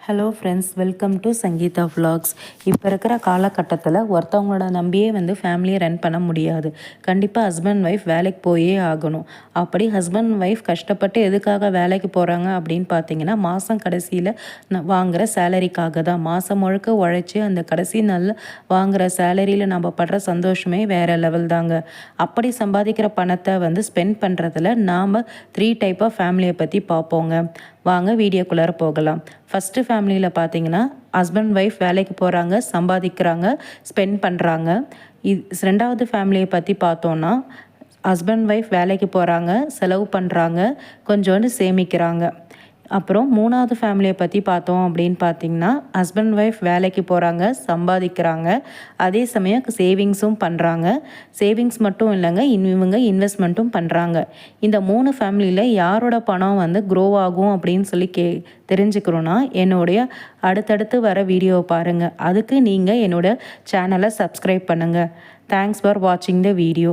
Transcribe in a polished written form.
Hello friends, welcome to Sangeetha vlogs. இப்போ இருக்கிற காலகட்டத்தில் ஒருத்தவங்களோட நம்பியே ஃபேமிலியை ரன் பண்ண முடியாது. கண்டிப்பாக ஹஸ்பண்ட் ஒய்ஃப் வேலைக்கு போயே ஆகணும். அப்படி ஹஸ்பண்ட் ஒய்ஃப் கஷ்டப்பட்டு எதுக்காக வேலைக்கு போகிறாங்க அப்படின்னு பார்த்தீங்கன்னா, மாதம் கடைசியில் வாங்குகிற சேலரிக்காக தான். மாதம் முழுக்க உழைச்சி அந்த கடைசி நாளில் வாங்குகிற சேலரியில் நம்ம படுற சந்தோஷமே வேறு லெவல் தாங்க. அப்படி சம்பாதிக்கிற பணத்தை ஸ்பெண்ட் பண்ணுறதுல நாம் 3 டைப் ஆஃப் ஃபேமிலியை பற்றி பார்ப்போங்க. வாங்க வீடியோக்குள்ளார போகலாம். ஃபஸ்ட்டு ஃபேமிலியில் பார்த்தீங்கன்னா, ஹஸ்பண்ட் ஒய்ஃப் வேலைக்கு போகிறாங்க, சம்பாதிக்கிறாங்க, ஸ்பெண்ட் பண்ணுறாங்க. ரெண்டாவது ஃபேமிலியை பற்றி பார்த்தோன்னா, ஹஸ்பண்ட் ஒய்ஃப் வேலைக்கு போகிறாங்க, செலவு பண்ணுறாங்க, கொஞ்சோண்டு சேமிக்கிறாங்க. அப்புறம் 3வது ஃபேமிலியை பற்றி பார்த்தோம் அப்படின்னு பார்த்திங்கன்னா, ஹஸ்பண்ட் ஒய்ஃப் வேலைக்கு போகிறாங்க, சம்பாதிக்கிறாங்க, அதே சமயம் சேவிங்ஸும் பண்ணுறாங்க. சேவிங்ஸ் மட்டும் இல்லைங்க, இவங்க இன்வெஸ்ட்மெண்ட்டும் பண்ணுறாங்க. இந்த 3 ஃபேமிலியில் யாரோட பணம் க்ரோ ஆகும் அப்படின்னு சொல்லி தெரிஞ்சுக்கணுன்னா என்னுடைய அடுத்தடுத்து வர வீடியோவை பாருங்கள். அதுக்கு நீங்கள் என்னோடய சேனலை சப்ஸ்கிரைப் பண்ணுங்கள். தேங்க்ஸ் ஃபார் வாட்சிங் த வீடியோ.